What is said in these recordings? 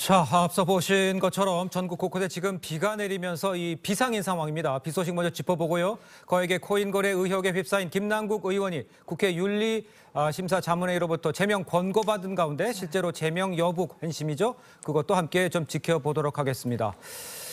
자, 앞서 보신 것처럼 전국 곳곳에 지금 비가 내리면서 이 비상인 상황입니다. 비 소식 먼저 짚어보고요. 거액의 코인 거래 의혹에 휩싸인 김남국 의원이 국회 윤리심사자문회의로부터 제명 권고받은 가운데 실제로 제명 여부 관심이죠. 그것도 함께 좀 지켜보도록 하겠습니다.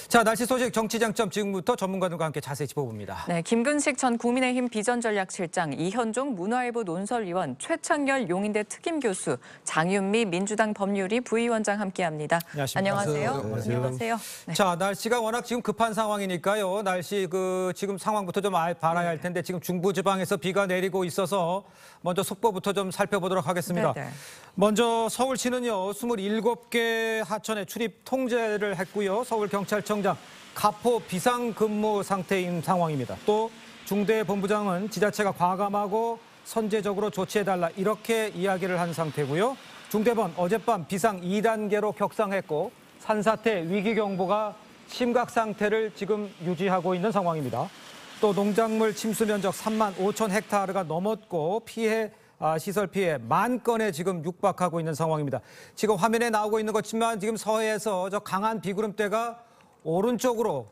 자, 날씨 소식 정치장점 지금부터 전문가들과 함께 자세히 짚어봅니다. 네, 김근식 전 국민의힘 비전전략실장, 이현종 문화일보 논설위원, 최창열 용인대 특임교수, 장윤미 민주당 법률위 부위원장 함께합니다. 안녕하세요. 안녕하세요. 네. 자, 날씨가 워낙 지금 급한 상황이니까요. 날씨 지금 상황부터 좀 알아야 할 텐데 지금 중부지방에서 비가 내리고 있어서 먼저 속보부터 좀 살펴보도록 하겠습니다. 네네. 먼저 서울시는요, 27개 하천에 출입 통제를 했고요. 서울경찰청장 가포 비상근무 상태인 상황입니다. 또 중대본부장은 지자체가 과감하고 선제적으로 조치해달라 이렇게 이야기를 한 상태고요. 중대본 어젯밤 비상 2단계로 격상했고 산사태 위기경보가 심각 상태를 지금 유지하고 있는 상황입니다. 또 농작물 침수 면적 3만 5천 헥타르가 넘었고 시설 피해 10,000건에 지금 육박하고 있는 상황입니다. 지금 화면에 나오고 있는 것지만 지금 서해에서 저 강한 비구름대가 오른쪽으로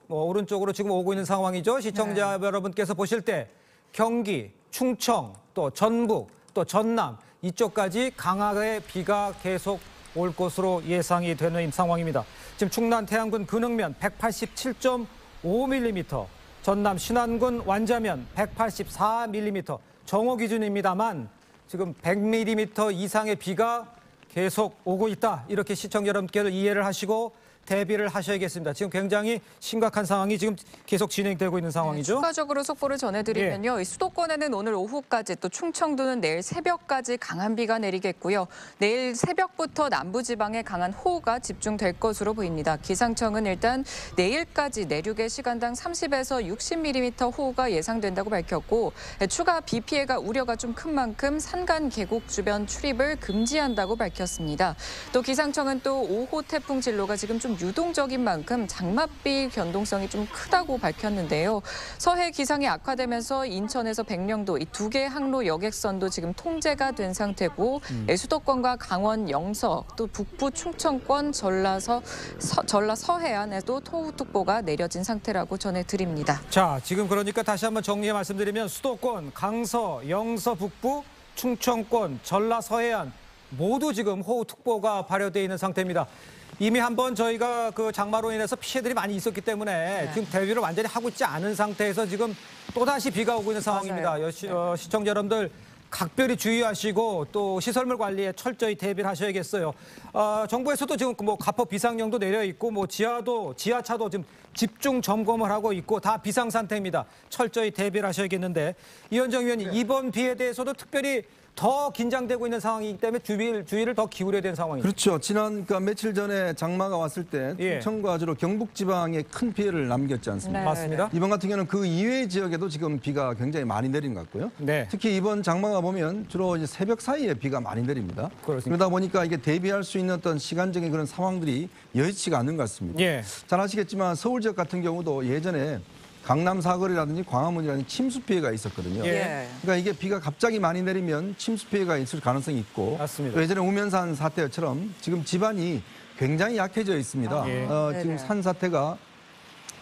지금 오고 있는 상황이죠. 시청자 여러분께서 보실 때 경기, 충청, 또 전북, 또 전남 이쪽까지 강하게 비가 계속 올 것으로 예상이 되는 상황입니다. 지금 충남 태안군 근흥면 187.5mm, 전남 신안군 완자면 184mm, 정오 기준입니다만 지금 100mm 이상의 비가 계속 오고 있다. 이렇게 시청자 여러분께서 이해를 하시고 대비를 하셔야겠습니다. 지금 굉장히 심각한 상황이 지금 계속 진행되고 있는 상황이죠. 네, 추가적으로 속보를 전해드리면요. 수도권에는 오늘 오후까지 또 충청도는 내일 새벽까지 강한 비가 내리겠고요. 내일 새벽부터 남부지방에 강한 호우가 집중될 것으로 보입니다. 기상청은 일단 내일까지 내륙에 시간당 30에서 60mm 호우가 예상된다고 밝혔고 추가 비 피해가 우려가 좀 큰 만큼 산간 계곡 주변 출입을 금지한다고 밝혔습니다. 또 기상청은 또 5호 태풍 진로가 지금 좀 유동적인 만큼 장맛비 변동성이 좀 크다고 밝혔는데요. 서해 기상이 악화되면서 인천에서 백령도 이 두 개의 항로 여객선도 지금 통제가 된 상태고 수도권과 강원 영서 또 북부 충청권 전라 서해안에도 토우특보가 내려진 상태라고 전해드립니다. 자, 지금 그러니까 다시 한번 정리해 말씀드리면 수도권, 강서, 영서 북부, 충청권, 전라 서해안 모두 지금 호우특보가 발효되어 있는 상태입니다. 이미 한번 저희가 그 장마로 인해서 피해들이 많이 있었기 때문에 지금 대비를 완전히 하고 있지 않은 상태에서 지금 또다시 비가 오고 있는 상황입니다. 시청자 여러분들 각별히 주의하시고 또 시설물 관리에 철저히 대비를 하셔야겠어요. 정부에서도 지금 뭐 가포 비상령도 내려 있고 뭐 지하차도 지금 집중 점검을 하고 있고 다 비상 상태입니다. 철저히 대비를 하셔야겠는데 이현정 의원님 이번 비에 대해서도 특별히 더 긴장되고 있는 상황이기 때문에 주의를 더 기울여야 되는 상황입니다. 그렇죠. 그러니까 며칠 전에 장마가 왔을 때 충청과 주로 경북 지방에 큰 피해를 남겼지 않습니까? 맞습니다. 이번 같은 경우는 그 이외의 지역에도 지금 비가 굉장히 많이 내린 것 같고요. 특히 이번 장마가 보면 주로 이제 새벽 사이에 비가 많이 내립니다. 그러다 보니까 이게 대비할 수 있는 어떤 시간적인 그런 상황들이 여의치가 않는 것 같습니다. 잘 아시겠지만 서울 지역 같은 경우도 예전에 강남 사거리라든지 광화문이라든지 침수 피해가 있었거든요. 그러니까 이게 비가 갑자기 많이 내리면 침수 피해가 있을 가능성이 있고 맞습니다. 예전에 우면산 사태처럼 지금 지반이 굉장히 약해져 있습니다. 지금 산 사태가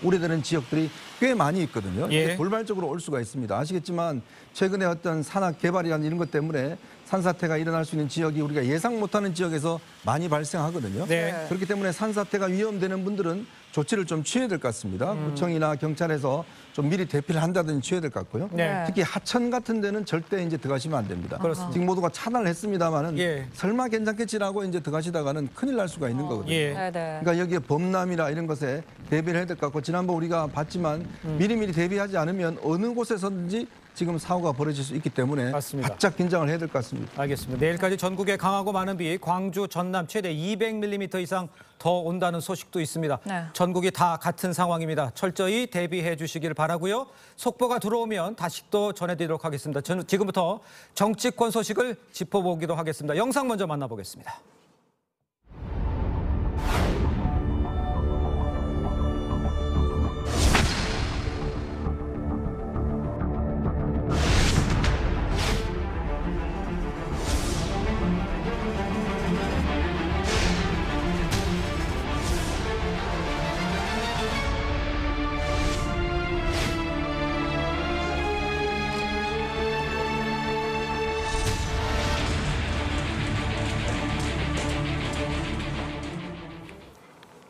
우려되는 지역들이 꽤 많이 있거든요. 돌발적으로 올 수가 있습니다. 아시겠지만 최근에 어떤 산악 개발이라는 이런 것 때문에 산사태가 일어날 수 있는 지역이 우리가 예상 못하는 지역에서 많이 발생하거든요. 그렇기 때문에 산사태가 위험되는 분들은 조치를 좀 취해야 될 것 같습니다. 구청이나 경찰에서 좀 미리 대피를 한다든지 취해야 될 것 같고요. 특히 하천 같은 데는 절대 이제 들어가시면 안 됩니다. 지금 모두가 차단을 했습니다만은 설마 괜찮겠지라고 이제 들어가시다가는 큰일 날 수가 있는 거거든요. 그러니까 여기에 범람이나 이런 것에 대비를 해야 될 것 같고 지난번 우리가 봤지만 미리미리 대비하지 않으면 어느 곳에서든지 지금 사고가 벌어질 수 있기 때문에 바짝 긴장을 해야 될 것 같습니다. 알겠습니다. 내일까지 전국에 강하고 많은 비, 광주, 전남 최대 200mm 이상 더 온다는 소식도 있습니다. 전국이 다 같은 상황입니다. 철저히 대비해 주시길 바라고요. 속보가 들어오면 다시 또 전해드리도록 하겠습니다. 저는 지금부터 정치권 소식을 짚어보기도 하겠습니다. 영상 먼저 만나보겠습니다.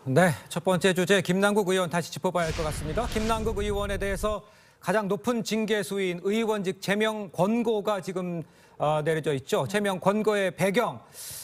네, 첫 번째 주제 김남국 의원 다시 짚어봐야 할 것 같습니다. 김남국 의원에 대해서 가장 높은 징계 수위인 의원직 제명 권고가 지금 내려져 있죠. 제명 권고의 배경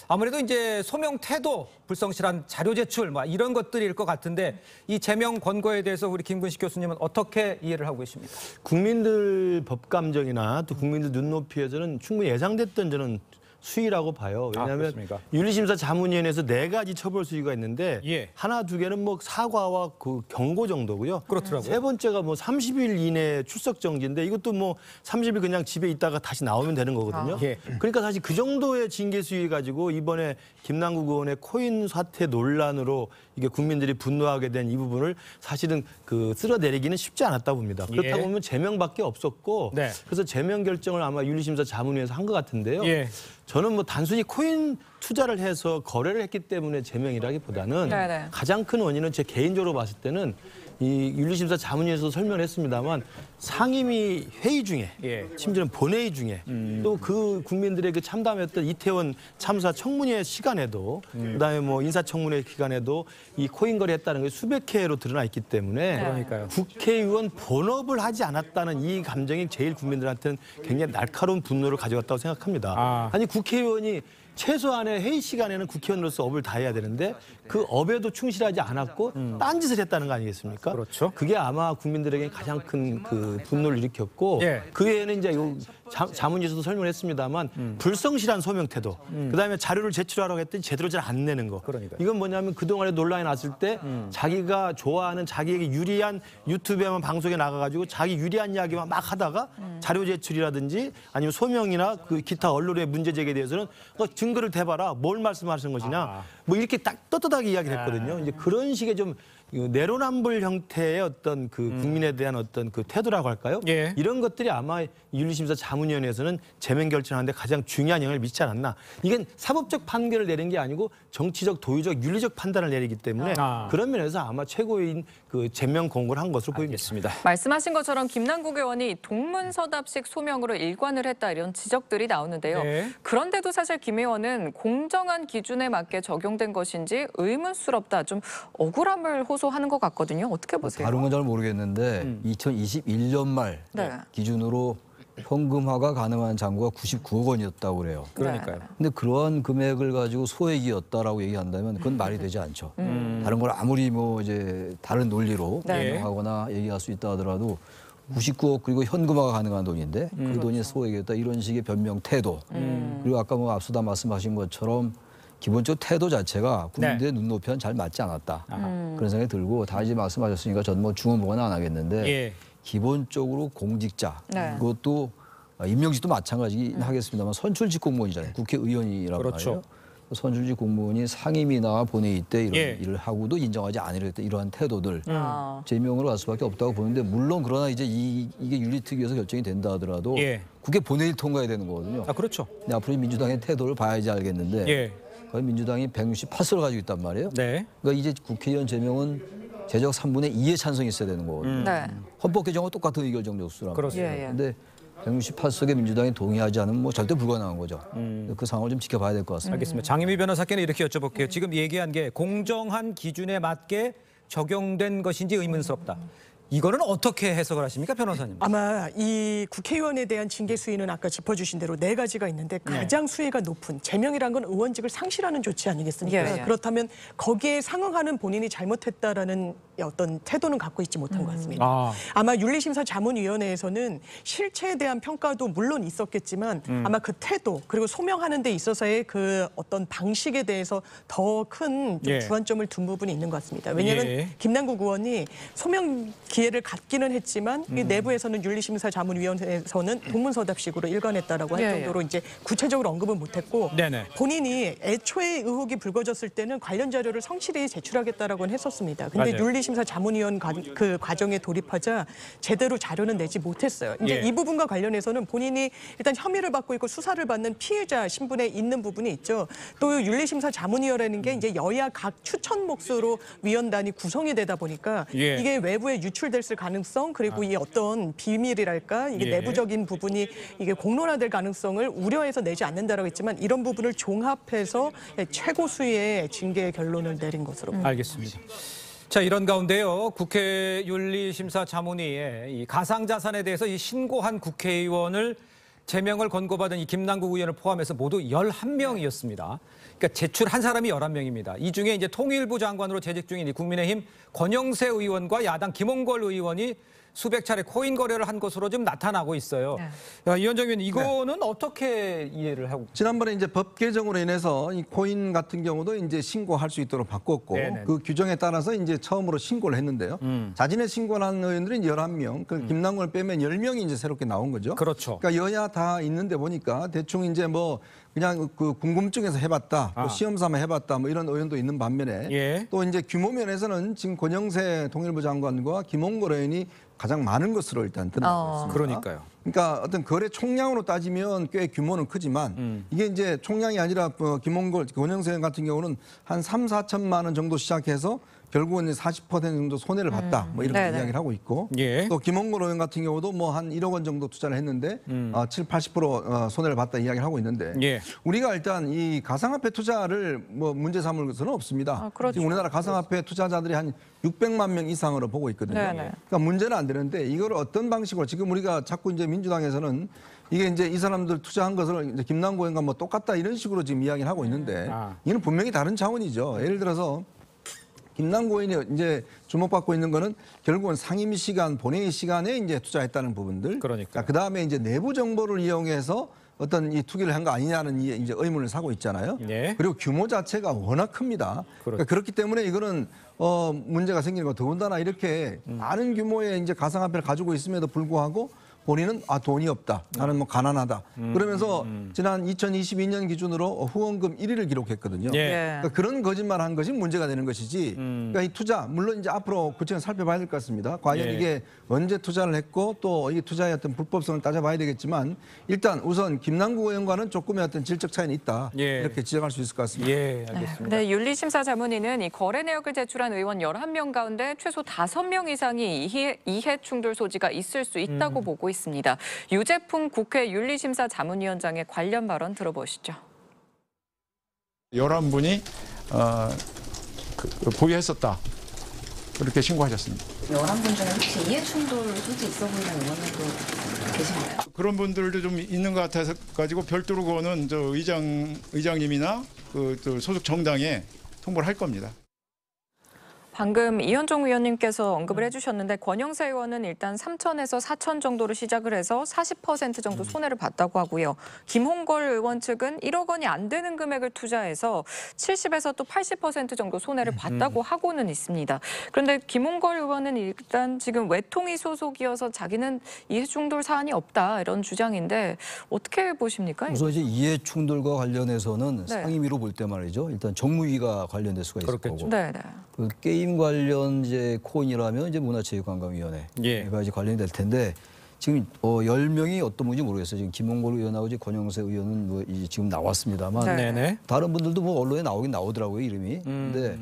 아무래도 이제 소명 태도, 불성실한 자료 제출 이런 것들일 것 같은데 이 제명 권고에 대해서 우리 김근식 교수님은 어떻게 이해를 하고 계십니까? 국민들 법 감정이나 또 국민들 눈높이에서는 충분히 예상됐던 저는 수위라고 봐요. 왜냐하면 윤리심사 자문위원회에서 4가지 처벌 수위가 있는데 하나, 2개는 뭐 사과와 그 경고 정도고요. 그렇더라고요. 세 번째가 뭐 30일 이내 출석 정지인데 이것도 뭐 30일 그냥 집에 있다가 다시 나오면 되는 거거든요. 그러니까 사실 그 정도의 징계 수위 가지고 이번에 김남국 의원의 코인 사태 논란으로 이게 국민들이 분노하게 된 이 부분을 사실은 그 쓸어내리기는 쉽지 않았다 봅니다. 그렇다고 보면 제명밖에 없었고 그래서 제명 결정을 아마 윤리심사 자문위에서 한 것 같은데요. 저는 뭐 단순히 코인 투자를 해서 거래를 했기 때문에 제명이라기보다는 가장 큰 원인은 제 개인적으로 봤을 때는 이 윤리심사 자문위에서 설명을 했습니다만 상임위 회의 중에 심지어는 본회의 중에 또 그 국민들의 그 참담했던 이태원 참사 청문회 시간에도 그다음에 뭐 인사청문회 기간에도 이 코인 거래했다는 게 수백 회로 드러나 있기 때문에 국회의원 본업을 하지 않았다는 이 감정이 제일 국민들한테는 굉장히 날카로운 분노를 가져갔다고 생각합니다. 아니 국회의원이 최소한의 회의 시간에는 국회의원으로서 업을 다해야 되는데 그 업에도 충실하지 않았고 딴짓을 했다는 거 아니겠습니까? 그렇죠. 그게 아마 국민들에게 가장 큰 그 분노를 일으켰고 그 외에는 이제 자문위에서도 설명을 했습니다만 불성실한 소명 태도, 그다음에 자료를 제출하라고 했더니 제대로 잘 안 내는 거. 이건 뭐냐면 그동안에 논란이 났을 때 자기가 좋아하는 자기에게 유리한 유튜브에만 방송에 나가가지고 자기 유리한 이야기만 막 하다가 자료 제출이라든지 아니면 소명이나 그 기타 언론의 문제 제기에 대해서는 증거를 대봐라, 뭘 말씀하시는 것이냐, 뭐 이렇게 딱 떳떳하게 이야기를 했거든요. 이제 그런 식의 좀 내로남불 형태의 어떤 그 국민에 대한 어떤 그 태도라고 할까요? 이런 것들이 아마 윤리심사 자문위원회에서는 제명 결정하는데 가장 중요한 영향을 미치지 않았나. 이건 사법적 판결을 내린 게 아니고 정치적, 도의적, 윤리적 판단을 내리기 때문에 그런 면에서 아마 최고인 그 제명 권고를 한 것으로 보입니다. 말씀하신 것처럼 김남국 의원이 동문서답식 소명으로 일관을 했다 이런 지적들이 나오는데요. 그런데도 사실 김 의원은 공정한 기준에 맞게 적용된 것인지 의문스럽다, 좀 억울함을 호소하는 것 같거든요. 어떻게 보세요? 다른 건 잘 모르겠는데 2021년 말 기준으로 현금화가 가능한 잔고가 99억 원이었다고 그래요. 그러니까요. 근데 그러한 금액을 가지고 소액이었다라고 얘기한다면 그건 말이 되지 않죠. 다른 걸 아무리 뭐 이제 다른 논리로 설명하거나 얘기할 수 있다 하더라도 99억 그리고 현금화가 가능한 돈인데 그 돈이 소액이었다, 이런 식의 변명 태도. 그리고 아까 뭐 앞서다 말씀하신 것처럼 기본적으로 태도 자체가 국민들의 눈높이와는 잘 맞지 않았다. 그런 생각이 들고, 다시 말씀하셨으니까 저는 뭐 중언부언은 안 하겠는데 기본적으로 공직자, 그것도 임명직도 마찬가지긴 하겠습니다만 선출직 공무원이잖아요. 국회의원이라고 말이에요. 선출직 공무원이 상임위나 본회의 때 이런 일을 하고도 인정하지 않으려고 이러한 태도들 제명으로 갈 수밖에 없다고 보는데, 물론 그러나 이제 이게 윤리특위에서 결정이 된다 하더라도 국회 본회의 통과해야 되는 거거든요. 그렇죠. 근데 앞으로 민주당의 태도를 봐야지 알겠는데 민주당이 168석을 가지고 있단 말이에요. 그러니까 이제 국회의원 제명은 제적 3분의 2의 찬성이 있어야 되는 거거든요. 헌법 개정과 똑같은 의결적 족수란 말이에요. 그런데 168석의 민주당이 동의하지 않으면 뭐 절대 불가능한 거죠. 그 상황을 좀 지켜봐야 될 것 같습니다. 알겠습니다. 장희미 변호사께는 이렇게 여쭤볼게요. 지금 얘기한 게 공정한 기준에 맞게 적용된 것인지 의문스럽다. 이거는 어떻게 해석을 하십니까, 변호사님? 아마 이 국회의원에 대한 징계 수위는 아까 짚어주신 대로 4가지가 있는데 가장 수위가 높은 제명이란 건 의원직을 상실하는 조치 아니겠습니까? 그렇다면 거기에 상응하는 본인이 잘못했다라는 어떤 태도는 갖고 있지 못한 것 같습니다. 아마 윤리심사 자문위원회에서는 실체에 대한 평가도 물론 있었겠지만 아마 그 태도 그리고 소명하는 데 있어서의 그 어떤 방식에 대해서 더 큰 주안점을 둔 부분이 있는 것 같습니다. 왜냐하면 김남국 의원이 소명 기회를 갖기는 했지만 이 내부에서는 윤리심사 자문위원회에서는 동문서답식으로 일관했다라고 할 정도로 이제 구체적으로 언급은 못했고 본인이 애초에 의혹이 불거졌을 때는 관련 자료를 성실히 제출하겠다라고는 했었습니다. 근데 윤리심사 윤리심사 자문위원 그 과정에 돌입하자 제대로 자료는 내지 못했어요. 이제 이 부분과 관련해서는 본인이 일단 혐의를 받고 있고 수사를 받는 피해자 신분에 있는 부분이 있죠. 또 윤리심사 자문위원회라는 게 이제 여야 각 추천 몫으로 위원단이 구성이 되다 보니까 이게 외부에 유출될 가능성 그리고 이 어떤 비밀이랄까 이게 내부적인 부분이 이게 공론화될 가능성을 우려해서 내지 않는다라고 했지만 이런 부분을 종합해서 최고 수위의 징계 결론을 내린 것으로 보입니다. 알겠습니다. 자, 이런 가운데요. 국회 윤리심사자문위에 이 가상자산에 대해서 이 신고한 국회의원을 제명을 권고받은 이 김남국 의원을 포함해서 모두 11명이었습니다. 그러니까 제출한 사람이 11명입니다. 이 중에 이제 통일부 장관으로 재직 중인 이 국민의힘 권영세 의원과 야당 김홍걸 의원이 수백 차례 코인 거래를 한 것으로 좀 나타나고 있어요. 이현정 의원, 이거는 어떻게 이해를 하고? 지난번에 이제 법 개정으로 인해서 이 코인 같은 경우도 이제 신고할 수 있도록 바꿨고 그 규정에 따라서 이제 처음으로 신고를 했는데요. 자진의 신고를 한 의원들은 11명, 그 김남국을 빼면 10명이 이제 새롭게 나온 거죠. 그렇죠. 그러니까 여야 다 있는데 보니까 대충 이제 뭐 그냥 그 궁금증에서 해봤다, 뭐 시험 삼아 해봤다, 뭐 이런 의원도 있는 반면에 또 이제 규모 면에서는 지금 권영세 통일부 장관과 김홍걸 의원이 가장 많은 것으로 일단 드러나고 있습니다. 그러니까요. 그러니까 어떤 거래 총량으로 따지면 꽤 규모는 크지만 이게 이제 총량이 아니라 김홍걸, 권영세 의원 같은 경우는 한 3, 4천만 원 정도 시작해서 결국은 40% 정도 손해를 봤다. 뭐 이렇게 이야기를 하고 있고 또 김홍걸 의원 같은 경우도 뭐 한 1억 원 정도 투자를 했는데 7, 80% 손해를 봤다 이야기를 하고 있는데 우리가 일단 이 가상화폐 투자를 뭐 문제 삼을 것은 없습니다. 그렇죠. 지금 우리나라 가상화폐 투자자들이 한 600만 명 이상으로 보고 있거든요. 그러니까 문제는 안 되는데 이걸 어떤 방식으로 지금 우리가 자꾸 이제 민주당에서는 이게 이제 이 사람들 투자한 것을 이제 김남국 의원과 뭐 똑같다 이런 식으로 지금 이야기를 하고 있는데 이는 분명히 다른 차원이죠. 예를 들어서 김남국 의원이 이제 주목받고 있는 거는 결국은 상임 시간, 본회의 시간에 이제 투자했다는 부분들. 그러니까 그 다음에 이제 내부 정보를 이용해서 어떤 이 투기를 한 거 아니냐는 이제 의문을 사고 있잖아요. 그리고 규모 자체가 워낙 큽니다. 그러니까 그렇기 때문에 이거는 문제가 생기는 거 더군다나 이렇게 많은 규모의 이제 가상화폐를 가지고 있음에도 불구하고 본인은 돈이 없다. 나는 뭐 가난하다. 그러면서 지난 2022년 기준으로 후원금 1위를 기록했거든요. 그러니까 그런 거짓말 한 것이 문제가 되는 것이지. 그러니까 이 투자 물론 이제 앞으로 구체적으로 살펴봐야 될 것 같습니다. 과연 이게 언제 투자를 했고 또 이게 투자의 어떤 불법성을 따져봐야 되겠지만 일단 우선 김남국 의원과는 조금의 어떤 질적 차이는 있다. 이렇게 지적할 수 있을 것 같습니다. 알겠습니다. 네, 윤리심사자문위는 이 거래 내역을 제출한 의원 11명 가운데 최소 5명 이상이 이해 충돌 소지가 있을 수 있다고 보고 있습니다. 유재풍 국회 윤리심사자문위원장의 관련 발언 들어보시죠. 11분이 보유했었다. 그렇게 신고하셨습니다. 11분 중에 혹시 이해충돌 소지 있어 보이는 의원님도 계신가요? 그런 분들도 좀 있는 것 같아서 가지고 별도로 그거는 저 의장님이나 그 소속 정당에 통보를 할 겁니다. 방금 이현종 의원님께서 언급을 해주셨는데 권영세 의원은 일단 3천에서 4천 정도로 시작을 해서 40% 정도 손해를 봤다고 하고요. 김홍걸 의원 측은 1억 원이 안 되는 금액을 투자해서 70에서 또 80% 정도 손해를 봤다고 하고는 있습니다. 그런데 김홍걸 의원은 일단 지금 외통위 소속이어서 자기는 이해충돌 사안이 없다 이런 주장인데 어떻게 보십니까? 우선 이제 이해충돌과 관련해서는 상임위로 볼 때 말이죠. 일단 정무위가 관련될 수가 있을 거고. 그 게임 관련 이제 코인이라면 이제 문화체육관광위원회가 이제 관련이 될 텐데 지금 10명이 어떤 분인지 모르겠어요. 지금 김홍걸 의원하고 이제 권영세 의원은 뭐 이제 지금 나왔습니다만 다른 분들도 뭐 언론에 나오긴 나오더라고요 이름이. 근데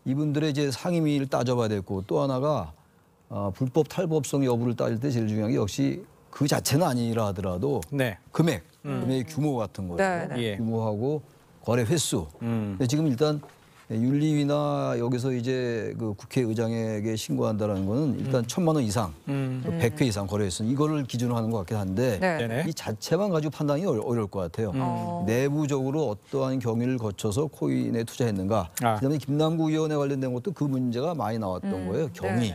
이분들의 이제 상임위를 따져봐야 되고 또 하나가 불법 탈법성 여부를 따질 때 제일 중요한 게 역시 그 자체는 아니라 하더라도 금액의 규모 같은 거죠. 규모하고 거래 횟수. 근데 지금 일단 윤리위나 여기서 이제 그 국회의장에게 신고한다는 거는 일단 1,000만 원 이상, 100회 이상 거래했으니 이거를 기준으로 하는 것 같긴 한데 이 자체만 가지고 판단이 어려울 것 같아요. 내부적으로 어떠한 경위를 거쳐서 코인에 투자했는가. 그다음에 김남국 의원에 관련된 것도 그 문제가 많이 나왔던 거예요. 경위,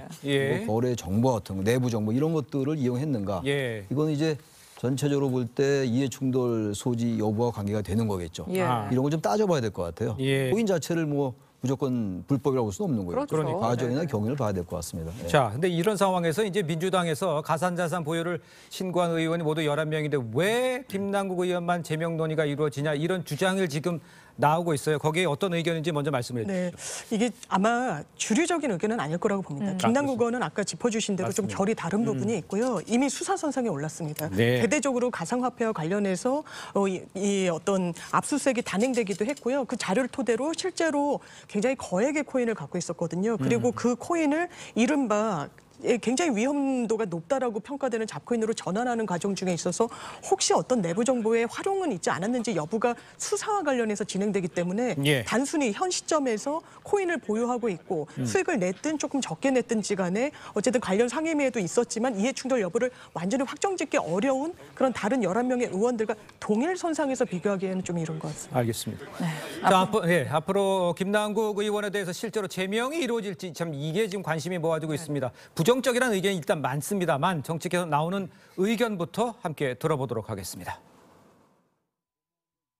거래 정보 같은 거, 내부 정보 이런 것들을 이용했는가. 이건 이제 전체적으로 볼 때 이해충돌 소지 여부와 관계가 되는 거겠죠. 이런 걸 좀 따져봐야 될 것 같아요. 코인 자체를 뭐 무조건 불법이라고 볼 수는 없는 거예요. 그러니까. 과정이나 경위를 봐야 될 것 같습니다. 자, 근데 이런 상황에서 이제 민주당에서 가상자산 보유를 신고한 의원이 모두 11명인데 왜 김남국 의원만 제명 논의가 이루어지냐 이런 주장을 지금 나오고 있어요. 거기에 어떤 의견인지 먼저 말씀해 주시죠. 네, 이게 아마 주류적인 의견은 아닐 거라고 봅니다. 김남국 의원은 아까 짚어주신 대로 좀 결이 다른 부분이 있고요. 이미 수사선상에 올랐습니다. 네. 대대적으로 가상화폐와 관련해서 이 어떤 압수수색이 단행되기도 했고요. 그 자료를 토대로 실제로 굉장히 거액의 코인을 갖고 있었거든요. 그리고 그 코인을 이른바 굉장히 위험도가 높다라고 평가되는 잡코인으로 전환하는 과정 중에 있어서 혹시 어떤 내부 정보의 활용은 있지 않았는지 여부가 수사와 관련해서 진행되기 때문에 예. 단순히 현 시점에서 코인을 보유하고 있고 수익을 냈든 조금 적게 냈든지 간에 어쨌든 관련 상임위에도 있었지만 이해충돌 여부를 완전히 확정짓기 어려운 그런 다른 11명의 의원들과 동일 선상에서 비교하기에는 좀 이른 것 같습니다. 알겠습니다. 자, 앞으로 김남국 의원에 대해서 실제로 제명이 이루어질지 참 이게 지금 관심이 모아지고 있습니다. 부정적이라는 의견이 일단 많습니다만 정치계에서 나오는 의견부터 함께 들어보도록 하겠습니다.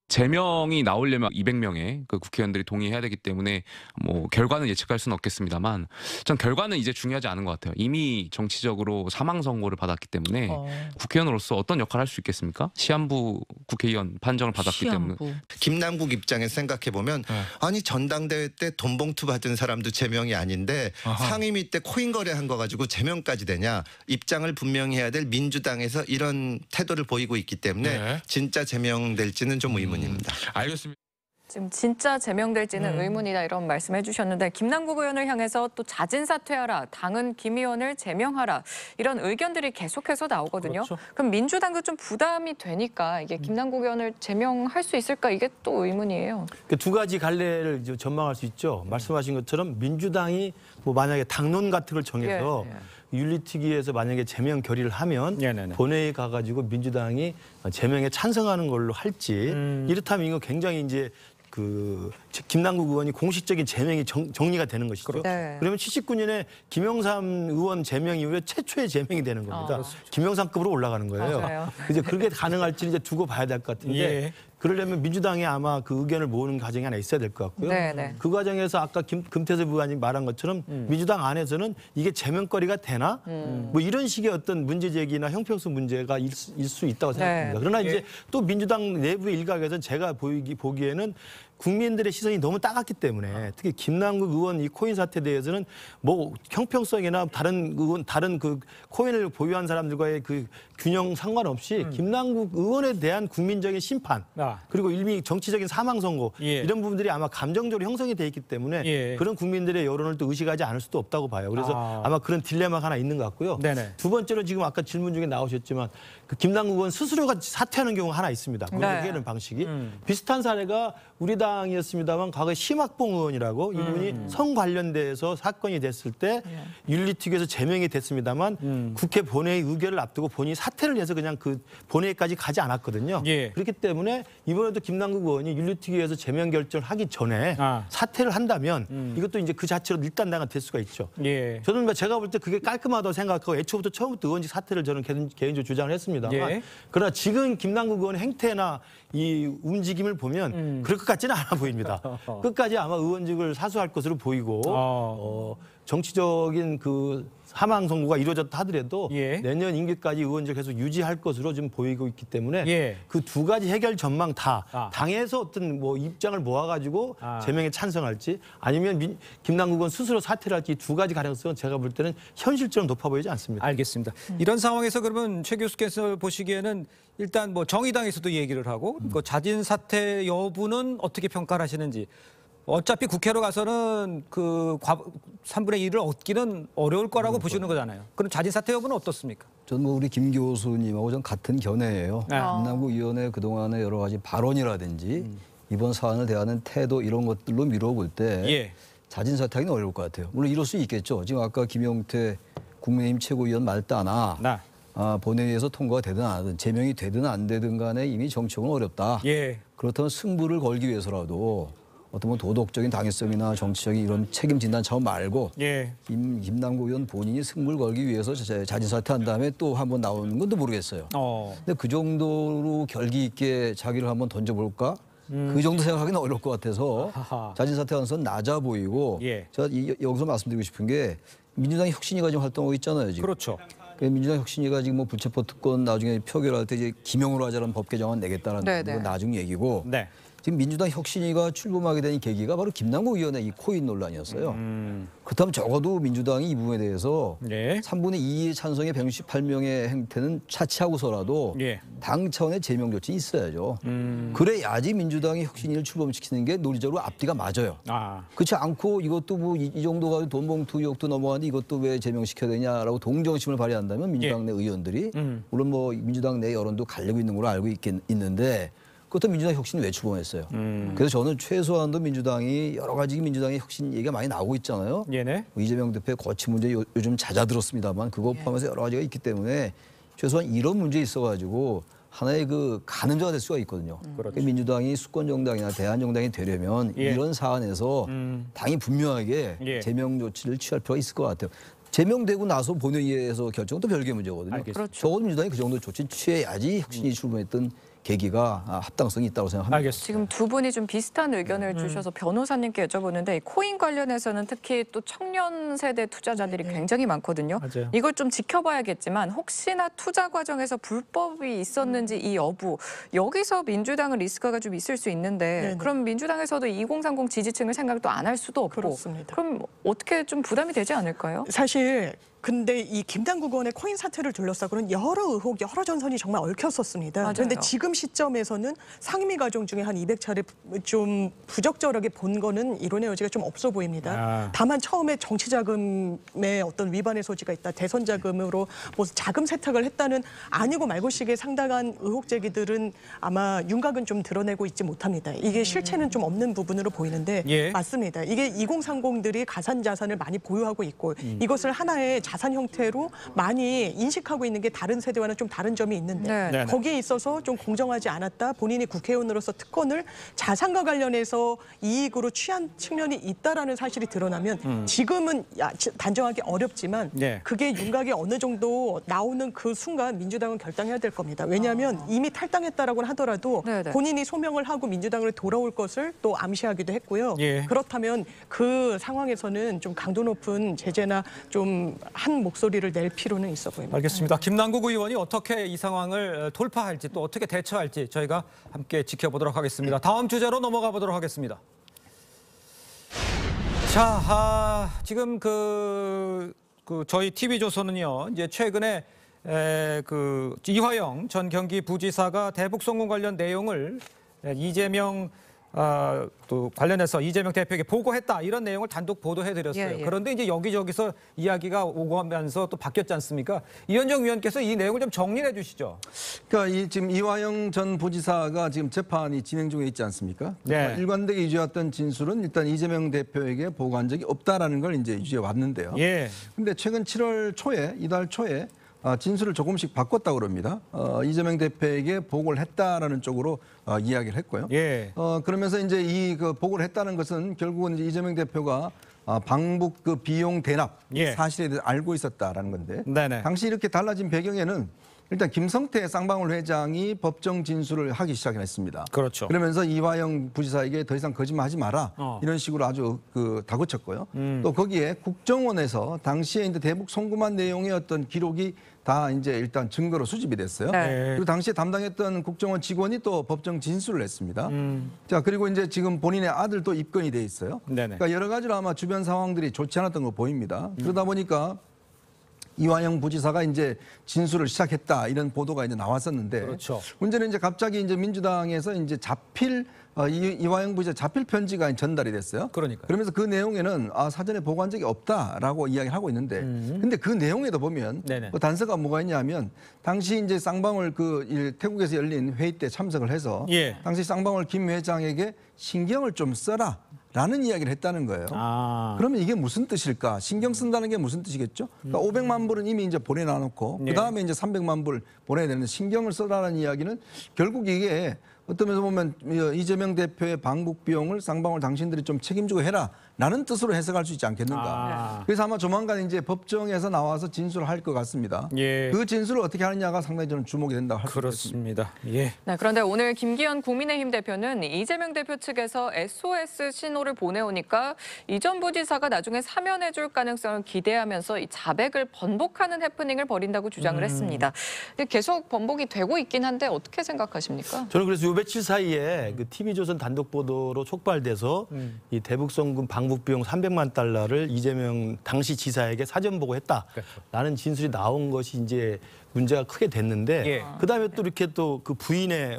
제명이 나오려면 200명의 그 국회의원들이 동의해야 되기 때문에 뭐 결과는 예측할 수는 없겠습니다만 전 결과는 이제 중요하지 않은 것 같아요. 이미 정치적으로 사망 선고를 받았기 때문에 국회의원으로서 어떤 역할을 할 수 있겠습니까? 시한부 국회의원 판정을 받았기 때문에. 김남국 입장에서 생각해 보면 아니 전당대회 때 돈 봉투 받은 사람도 제명이 아닌데 상임위 때 코인 거래한 거 가지고 제명까지 되냐. 입장을 분명히 해야 될 민주당에서 이런 태도를 보이고 있기 때문에 진짜 제명될지는 좀 의문입니다. 알겠습니다. 지금 진짜 제명될지는 의문이다 이런 말씀해 주셨는데 김남국 의원을 향해서 또 자진 사퇴하라, 당은 김 의원을 제명하라 이런 의견들이 계속해서 나오거든요. 그렇죠. 그럼 민주당도 좀 부담이 되니까 이게 김남국 의원을 제명할 수 있을까 이게 또 의문이에요. 두 가지 갈래를 이제 전망할 수 있죠. 말씀하신 것처럼 민주당이 뭐 만약에 당론 같은 걸 정해서 윤리특위에서 만약에 제명 결의를 하면 본회의 가가지고 민주당이 제명에 찬성하는 걸로 할지 이렇다면 이거 굉장히 이제 그 김남국 의원이 공식적인 제명이 정리가 되는 것이죠. 네. 그러면 79년에 김영삼 의원 제명 이후에 최초의 제명이 되는 겁니다. 김영삼급으로 올라가는 거예요. 맞아요. 이제 그렇게 가능할지 이제 두고 봐야 될 것 같은데 그러려면 민주당이 아마 그 의견을 모으는 과정이 하나 있어야 될 것 같고요. 그 과정에서 아까 금태섭 의원이 말한 것처럼 민주당 안에서는 이게 제명거리가 되나? 뭐 이런 식의 어떤 문제 제기나 형평성 문제가 있을 수 있다고 생각합니다. 그러나 이제 또 민주당 내부 일각에서는 제가 보기에는 국민들의 시선이 너무 따갑기 때문에 특히 김남국 의원 이 코인 사태에 대해서는 뭐 형평성이나 다른 그 코인을 보유한 사람들과의 그 균형 상관없이 김남국 의원에 대한 국민적인 심판 그리고 이미 정치적인 사망 선고 이런 부분들이 아마 감정적으로 형성이 돼 있기 때문에 그런 국민들의 여론을 또 의식하지 않을 수도 없다고 봐요. 그래서 아마 그런 딜레마가 하나 있는 것 같고요. 두 번째로 지금 아까 질문 중에 나오셨지만 그 김남국 의원 스스로가 사퇴하는 경우가 하나 있습니다. 해결하는 방식이 비슷한 사례가 우리 당이었습니다만 과거에 심학봉 의원이라고 이분이 성 관련돼서 사건이 됐을 때 윤리특위에서 제명이 됐습니다만 국회 본회의 의결을 앞두고 본인이 사퇴를 해서 그냥 그 본회의까지 가지 않았거든요. 그렇기 때문에 이번에도 김남국 의원이 윤리특위에서 제명 결정을 하기 전에 사퇴를 한다면 이것도 이제 그 자체로 일단당한 될 수가 있죠. 저는 제가 볼 때 그게 깔끔하다고 생각하고 애초부터 처음부터 의원직 사퇴를 저는 개인적으로 주장을 했습니다만 그러나 지금 김남국 의원의 행태나 이 움직임을 보면 그럴 것 같지는 않아 보입니다. 끝까지 아마 의원직을 사수할 것으로 보이고 정치적인 그 사망 선고가 이루어졌다 하더라도 내년 임기까지 의원직을 계속 유지할 것으로 좀 보이고 있기 때문에 그 두 가지 해결 전망 다 당에서 어떤 뭐 입장을 모아가지고 제명에 찬성할지 아니면 김남국 의원 스스로 사퇴를 할지 두 가지 가능성은 제가 볼 때는 현실적으로 높아 보이지 않습니다. 알겠습니다. 이런 상황에서 그러면 최 교수께서 보시기에는 일단 뭐 정의당에서도 얘기를 하고 그 자진 사퇴 여부는 어떻게 평가를 하시는지. 어차피 국회로 가서는 그 3분의 1을 얻기는 어려울 거라고 보시는 거잖아요. 그럼 자진 사퇴 여부는 어떻습니까? 저는 뭐 우리 김 교수님하고 전 같은 견해예요. 김남국 의원의 그동안의 여러 가지 발언이라든지 이번 사안을 대하는 태도 이런 것들로 미뤄볼 때 자진 사퇴하기는 어려울 것 같아요. 물론 이럴 수 있겠죠. 지금 아까 김용태 국민의힘 최고위원 말 따나 본회의에서 통과가 되든 안 하든 제명이 되든 안 되든 간에 이미 정치적으로 어렵다. 그렇다면 승부를 걸기 위해서라도 어떤 뭐 도덕적인 당위성이나 정치적인 이런 책임 진단 차원 말고 김남국 의원 본인이 승부를 걸기 위해서 자진 사퇴한 다음에 또 한번 나오는 건도 모르겠어요. 근데 그 정도로 결기 있게 자기를 한번 던져볼까? 그 정도 생각하기는 어려울 것 같아서 자진 사퇴 가능성은 낮아 보이고 제가 여기서 말씀드리고 싶은 게 민주당이 혁신위가 지금 활동하고 있잖아요. 지금. 그렇죠. 민주당 혁신위가 지금 뭐 불체포 특권 나중에 표결할 때 이제 기명으로 하자는 법 개정안 내겠다는 건 나중 얘기고 지금 민주당 혁신위가 출범하게 된 계기가 바로 김남국 의원의 이 코인 논란이었어요. 그렇다면 적어도 민주당이 이 부분에 대해서 3분의 2의 찬성의 168명의 행태는 차치하고서라도 당 차원의 제명 조치는 있어야죠. 그래야지 민주당이 혁신위를 출범시키는 게 논리적으로 앞뒤가 맞아요. 그렇지 않고 이것도 뭐 이 정도가 돈봉투 의혹도 넘어가는데 이것도 왜 제명시켜야 되냐라고 동정심을 발휘한다면 민주당 내 의원들이 물론 뭐 민주당 내 여론도 갈리고 있는 걸로 알고 있는데 그렇다면 민주당 혁신이 왜 출범했어요? 그래서 저는 최소한도 민주당이 여러 가지 민주당의 혁신 얘기가 많이 나오고 있잖아요. 이재명 대표의 거취 문제 요즘 잦아들었습니다만 그거 포함해서 여러 가지가 있기 때문에 최소한 이런 문제에 있어가지고 하나의 그 가늠자가 될 수가 있거든요. 그러니까 민주당이 수권 정당이나 대안 정당이 되려면 이런 사안에서 당이 분명하게 제명 조치를 취할 필요가 있을 것 같아요. 제명되고 나서 본회의에서 결정은 또 별개의 문제거든요. 적어도 민주당이 그 정도 조치 취해야지 혁신이 출범했던 계기가 합당성이 있다고 생각합니다. 알겠습니다. 지금 두 분이 좀 비슷한 의견을 주셔서 변호사님께 여쭤보는데 코인 관련해서는 특히 또 청년 세대 투자자들이 굉장히 많거든요. 이걸 좀 지켜봐야겠지만 혹시나 투자 과정에서 불법이 있었는지 이 여부 여기서 민주당은 리스크가 좀 있을 수 있는데 그럼 민주당에서도 2030 지지층을 생각도 안 할 수도 없고 그렇습니다. 그럼 어떻게 좀 부담이 되지 않을까요? 사실 근데 이 김남국 의원의 코인 사태를 둘러싸고는 여러 의혹, 여러 전선이 정말 얽혔었습니다. 그런데 지금 시점에서는 상임위 과정 중에 한 200차례 좀 부적절하게 본 거는 이론의 여지가 좀 없어 보입니다. 다만 처음에 정치 자금의 어떤 위반의 소지가 있다, 대선 자금으로 뭐 자금 세탁을 했다는 아니고 말고식의 상당한 의혹 제기들은 아마 윤곽은 좀 드러내고 있지 못합니다. 이게 실체는 좀 없는 부분으로 보이는데 맞습니다. 이게 2030들이 가산 자산을 많이 보유하고 있고 이것을 하나의 자산 형태로 많이 인식하고 있는 게 다른 세대와는 좀 다른 점이 있는데 거기에 있어서 좀 공정하지 않았다. 본인이 국회의원으로서 특권을 자산과 관련해서 이익으로 취한 측면이 있다라는 사실이 드러나면 지금은 단정하기 어렵지만 그게 윤곽이 어느 정도 나오는 그 순간 민주당은 결단해야 될 겁니다. 왜냐하면 이미 탈당했다라고 하더라도 본인이 소명을 하고 민주당으로 돌아올 것을 또 암시하기도 했고요. 그렇다면 그 상황에서는 좀 강도 높은 제재나 좀 한 목소리를 낼 필요는 있어 보입니다. 알겠습니다. 김남국 의원이 어떻게 이 상황을 돌파할지 또 어떻게 대처할지 저희가 함께 지켜보도록 하겠습니다. 다음 주제로 넘어가 보도록 하겠습니다. 자, 지금 저희 TV조선은요, 이제 최근에 이화영 전 경기부지사가 대북송금 관련 내용을 이재명 또 관련해서 이재명 대표에게 보고했다 이런 내용을 단독 보도해드렸어요. 그런데 이제 여기저기서 이야기가 오고 하면서 또 바뀌었지 않습니까? 이현정 위원께서 이 내용을 좀 정리해 주시죠. 그러니까 지금 이화영 전 부지사가 지금 재판이 진행 중에 있지 않습니까? 일관되게 유지해왔던 진술은 일단 이재명 대표에게 보고한 적이 없다라는 걸 이제 유지해 왔는데요. 근데 최근 7월 초에 이달 초에 진술을 조금씩 바꿨다고 그럽니다. 이재명 대표에게 보고를 했다라는 쪽으로 이야기를 했고요. 그러면서 이제 이 보고를 했다는 것은 결국은 이제 이재명 대표가 방북 그 비용 대납 사실에 대해서 알고 있었다라는 건데 당시 이렇게 달라진 배경에는 일단 김성태 쌍방울 회장이 법정 진술을 하기 시작했습니다. 그러면서 이화영 부지사에게 더 이상 거짓말하지 마라 이런 식으로 아주 다그쳤고요. 또 거기에 국정원에서 당시에 이제 대북 송금한 내용의 어떤 기록이 다 이제 일단 증거로 수집이 됐어요. 그리고 당시에 담당했던 국정원 직원이 또 법정 진술을 했습니다. 자, 그리고 이제 지금 본인의 아들도 입건이 돼 있어요. 그러니까 여러 가지로 아마 주변 상황들이 좋지 않았던 거 보입니다. 그러다 보니까 이화영 부지사가 이제 진술을 시작했다 이런 보도가 이제 나왔었는데 문제는 이제 갑자기 이제 민주당에서 이제 이화영 부지사 자필 편지가 전달이 됐어요. 그러면서 그 내용에는 사전에 보고한 적이 없다라고 이야기를 하고 있는데 근데 그 내용에도 보면 단서가 뭐가 있냐면 당시 이제 쌍방울 태국에서 열린 회의 때 참석을 해서 당시 쌍방울 김 회장에게 신경을 좀 써라. 라는 이야기를 했다는 거예요. 그러면 이게 무슨 뜻일까? 신경 쓴다는 게 무슨 뜻이겠죠? 그러니까 500만 불은 이미 이제 보내놔놓고 그다음에 이제 300만 불 보내야 되는데 신경을 써라는 이야기는 결국 이게 어떤 면에서 보면 이재명 대표의 방북 비용을 쌍방울 당신들이 좀 책임지고 해라 라는 뜻으로 해석할 수 있지 않겠는가. 그래서 아마 조만간 이제 법정에서 나와서 진술을 할 것 같습니다. 예. 그 진술을 어떻게 하느냐가 상당히 저는 주목이 된다고 할 수 있습니다. 그렇습니다. 예. 네, 그런데 오늘 김기현 국민의힘 대표는 이재명 대표 측에서 SOS 신호를 보내오니까 이 전 부지사가 나중에 사면해줄 가능성을 기대하면서 이 자백을 번복하는 해프닝을 벌인다고 주장을 했습니다. 계속 번복이 되고 있긴 한데 어떻게 생각하십니까? 저는 그래서 요 며칠 사이에 그 TV조선 단독 보도로 촉발돼서 이 대북송금 방북 비용 300만 달러를 이재명 당시 지사에게 사전 보고했다라는 진술이 나온 것이 이제 문제가 크게 됐는데 그다음에 또 이렇게 또 그 부인의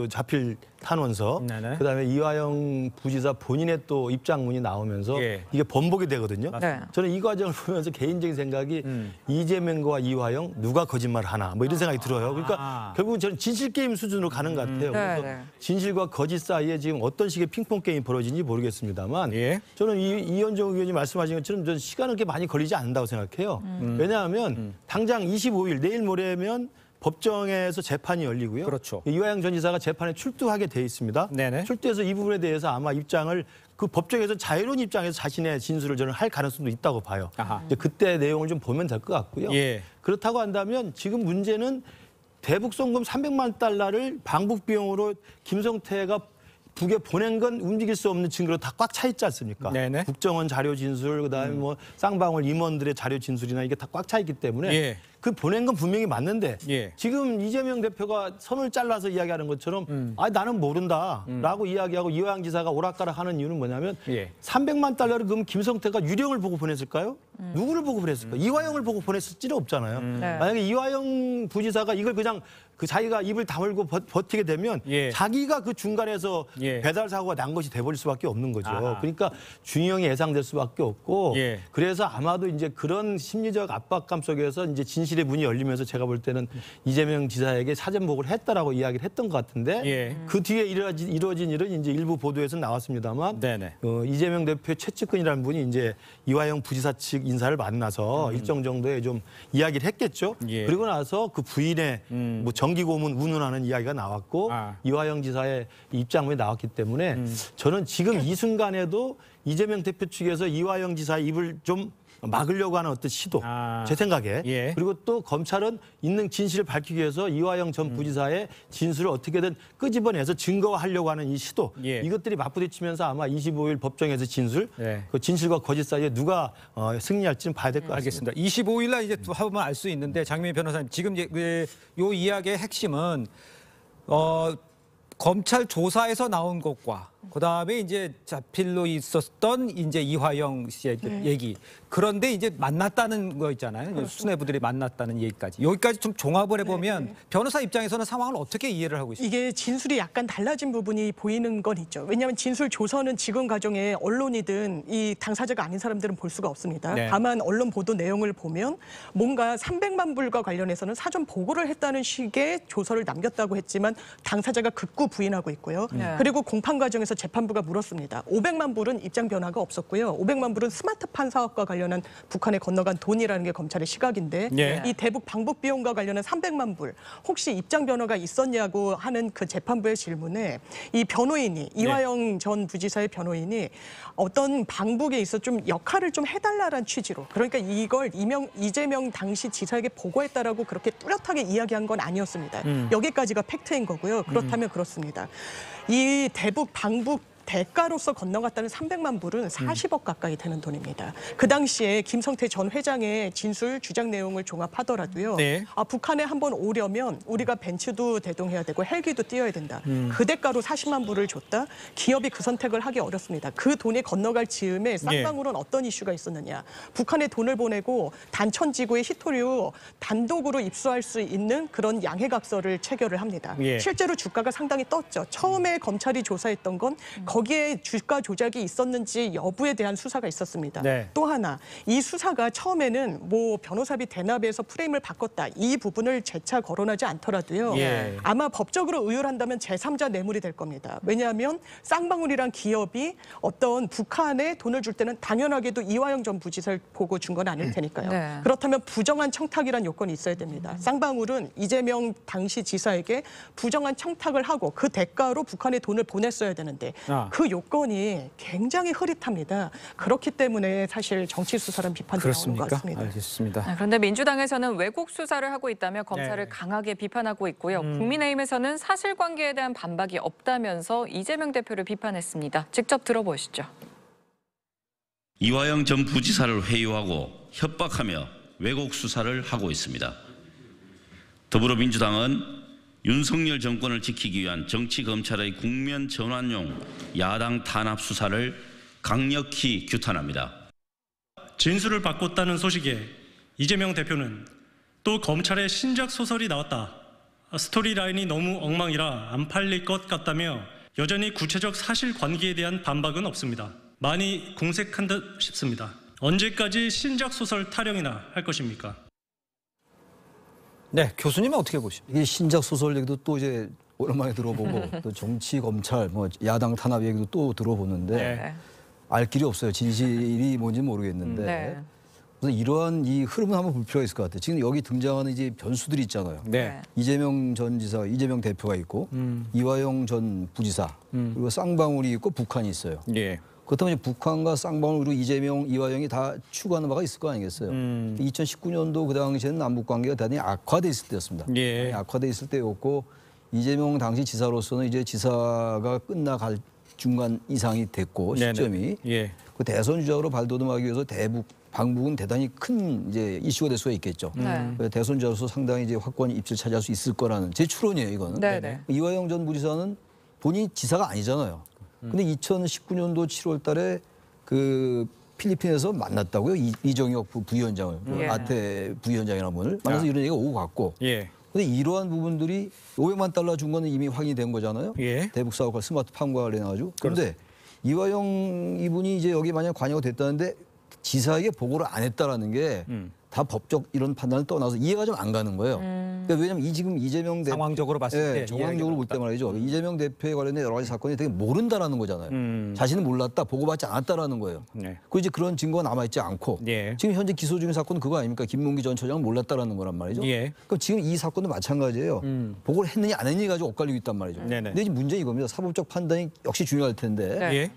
자필 탄원서, 그다음에 이화영 부지사 본인의 또 입장문이 나오면서 이게 번복이 되거든요. 저는 이 과정을 보면서 개인적인 생각이 이재명과 이화영 누가 거짓말을 하나 뭐 이런 생각이 들어요. 그러니까 결국은 저는 진실 게임 수준으로 가는 것 같아요. 그래서 진실과 거짓 사이에 지금 어떤 식의 핑퐁 게임이 벌어지는지 모르겠습니다만 저는 이현정 의원이 말씀하신 것처럼 저는 시간은 그렇게 많이 걸리지 않는다고 생각해요. 왜냐하면 당장 25일 내일 모레면 법정에서 재판이 열리고요. 그렇죠. 이화영 전 지사가 재판에 출두하게 돼 있습니다. 출두해서 이 부분에 대해서 아마 입장을 그 법정에서 자유로운 입장에서 자신의 진술을 저는 할 가능성도 있다고 봐요. 이제 그때 내용을 좀 보면 될 것 같고요. 그렇다고 한다면 지금 문제는 대북송금 300만 달러를 방북 비용으로 김성태가 북에 보낸 건 움직일 수 없는 증거로 다 꽉 차 있지 않습니까? 국정원 자료 진술, 그다음에 뭐 쌍방울 임원들의 자료 진술이나 이게 다 꽉 차 있기 때문에 그 보낸 건 분명히 맞는데 지금 이재명 대표가 선을 잘라서 이야기하는 것처럼 아 나는 모른다라고 이야기하고 이화영 지사가 오락가락하는 이유는 뭐냐면 300만 달러를 그럼 김성태가 유령을 보고 보냈을까요? 누구를 보고 보냈을까요? 이화영을 보고 보냈을 리는 없잖아요. 만약에 이화영 부지사가 이걸 그냥 그 자기가 입을 다물고 버티게 되면 자기가 그 중간에서 배달 사고가 난 것이 돼버릴 수밖에 없는 거죠. 그러니까 중형이 예상될 수밖에 없고 그래서 아마도 이제 그런 심리적 압박감 속에서 이제 진실의 문이 열리면서 제가 볼 때는 이재명 지사에게 사전 보고를 했다라고 이야기를 했던 것 같은데 그 뒤에 이루어진 일은 이제 일부 보도에서 나왔습니다만 이재명 대표의 최측근이라는 분이 이제 이화영 부지사 측 인사를 만나서 일정 정도의 좀 이야기를 했겠죠. 그리고 나서 그 부인의 뭐 정기고문 운운하는 이야기가 나왔고 이화영 지사의 입장문이 나왔기 때문에 저는 지금 이 순간에도 이재명 대표 측에서 이화영 지사의 입을 좀 막으려고 하는 어떤 시도, 제 생각에. 그리고 또 검찰은 있는 진실을 밝히기 위해서 이화영 전 부지사의 진술을 어떻게든 끄집어내서 증거화하려고 하는 이 시도, 이것들이 맞부딪히면서 아마 25일 법정에서 진술, 그 진실과 거짓 사이에 누가 승리할지는 봐야 될 것 같습니다. 알겠습니다. 25일 날 이제 하면 알 수 있는데 장민희 변호사님 지금 요 이야기의 핵심은 검찰 조사에서 나온 것과 그다음에 이제 자필로 있었던 이제 이화영 씨의 얘기. 그런데 이제 만났다는 거 있잖아요. 수뇌부들이 만났다는 얘기까지. 여기까지 좀 종합을 해보면 변호사 입장에서는 상황을 어떻게 이해를 하고 있습니까? 이게 진술이 약간 달라진 부분이 보이는 건 있죠. 왜냐하면 진술 조서는 지금 과정에 언론이든 이 당사자가 아닌 사람들은 볼 수가 없습니다. 다만 언론 보도 내용을 보면 뭔가 300만 불과 관련해서는 사전 보고를 했다는 식의 조서를 남겼다고 했지만 당사자가 극구 부인하고 있고요. 그리고 공판 과정에서 재판부가 물었습니다. 500만 불은 입장 변화가 없었고요. 500만 불은 스마트판 사업과 관련한 북한에 건너간 돈이라는 게 검찰의 시각인데 이 대북 방북 비용과 관련한 300만 불 혹시 입장 변화가 있었냐고 하는 그 재판부의 질문에 이 변호인이 이화영 전 부지사의 변호인이 어떤 방북에 있어 좀 역할을 좀 해달라는 취지로 그러니까 이걸 이재명 당시 지사에게 보고했다라고 그렇게 뚜렷하게 이야기한 건 아니었습니다. 여기까지가 팩트인 거고요. 그렇다면 그렇습니다. 이 대북 방북 대가로서 건너갔다는 300만 불은 40억 가까이 되는 돈입니다. 그 당시에 김성태 전 회장의 진술 주장 내용을 종합하더라도요. 북한에 한번 오려면 우리가 벤츠도 대동해야 되고 헬기도 띄워야 된다. 그 대가로 40만 불을 줬다. 기업이 그 선택을 하기 어렵습니다. 그 돈이 건너갈 즈음에 쌍방울은 어떤 이슈가 있었느냐. 북한에 돈을 보내고 단천지구의 히토류 단독으로 입수할 수 있는 그런 양해각서를 체결을 합니다. 실제로 주가가 상당히 떴죠. 처음에 검찰이 조사했던 건 거기에 주가 조작이 있었는지 여부에 대한 수사가 있었습니다. 또 하나, 이 수사가 처음에는 뭐 변호사비 대납에서 프레임을 바꿨다. 이 부분을 재차 거론하지 않더라도요. 아마 법적으로 의율한다면 제3자 뇌물이 될 겁니다. 왜냐하면 쌍방울이란 기업이 어떤 북한에 돈을 줄 때는 당연하게도 이화영 전 부지사를 보고 준 건 아닐 테니까요. 그렇다면 부정한 청탁이란 요건이 있어야 됩니다. 쌍방울은 이재명 당시 지사에게 부정한 청탁을 하고 그 대가로 북한에 돈을 보냈어야 되는데 그 요건이 굉장히 흐릿합니다. 그렇기 때문에 사실 정치 수사란 비판도 나오는 것 같습니다. 알겠습니다. 그런데 민주당에서는 왜곡 수사를 하고 있다며 검찰을 강하게 비판하고 있고요. 국민의힘에서는 사실관계에 대한 반박이 없다면서 이재명 대표를 비판했습니다. 직접 들어보시죠. 이화영 전 부지사를 회유하고 협박하며 왜곡 수사를 하고 있습니다. 더불어민주당은 윤석열 정권을 지키기 위한 정치검찰의 국면 전환용 야당 탄압 수사를 강력히 규탄합니다. 진술을 바꿨다는 소식에 이재명 대표는 또 검찰의 신작 소설이 나왔다. 스토리라인이 너무 엉망이라 안 팔릴 것 같다며 여전히 구체적 사실관계에 대한 반박은 없습니다. 많이 궁색한 듯 싶습니다. 언제까지 신작 소설 타령이나 할 것입니까? 네, 교수님은 어떻게 보십니까? 이게 신작 소설 얘기도 또 이제 오랜만에 들어보고 또 정치 검찰 뭐 야당 탄압 얘기도 또 들어보는데 알 길이 없어요. 진실이 뭔지 모르겠는데 그래서 이러한 이 흐름을 한번 볼 필요가 있을 것 같아요. 지금 여기 등장하는 이제 변수들이 있잖아요. 이재명 전 지사, 이재명 대표가 있고 이화영 전 부지사 그리고 쌍방울이 있고 북한이 있어요. 그렇다면 이제 북한과 쌍방울 그리고 이재명, 이화영이 다 추구하는 바가 있을 거 아니겠어요. 2019년도 그 당시에는 남북 관계가 대단히 악화돼 있을 때였습니다. 악화돼 있을 때였고 이재명 당시 지사로서는 이제 지사가 끝나갈 중간 이상이 됐고 시점이 그 대선 주자로 발돋움하기 위해서 방북은 대단히 큰 이제 이슈가 될 수가 있겠죠. 대선 주자로서 상당히 이제 확고한 입지를 차지할 수 있을 거라는 제 추론이에요, 이거는. 이화영 전 부지사는 본인이 지사가 아니잖아요. 근데 2019년도 7월 달에 그 필리핀에서 만났다고요. 이정혁 부위원장을, 아태 부위원장이라는 분을 만나서 이런 얘기가 오고 갔고. 근데 이러한 부분들이 500만 달러 준 거는 이미 확인이 된 거잖아요. 대북 사업과 스마트팜과 관련해가지고. 그런데 이화영 이분이 이제 여기 만약 관여가 됐다는데 지사에게 보고를 안 했다라는 게 다 법적 이런 판단을 떠나서 이해가 좀 안 가는 거예요. 그러니까 왜냐하면 지금 이재명 대표 상황적으로 봤을 때 정황적으로 볼 때 말이죠. 이재명 대표에 관련된 여러 가지 사건이 되게 모른다라는 거잖아요. 자신은 몰랐다, 보고받지 않았다라는 거예요. 그리고 이제 그런 증거가 남아있지 않고 지금 현재 기소 중인 사건은 그거 아닙니까? 김문기 전 처장은 몰랐다라는 거란 말이죠. 그럼 지금 이 사건도 마찬가지예요. 보고를 했느냐 안 했느냐 가지고 엇갈리고 있단 말이죠. 근데 이제 문제는 이겁니다. 사법적 판단이 역시 중요할 텐데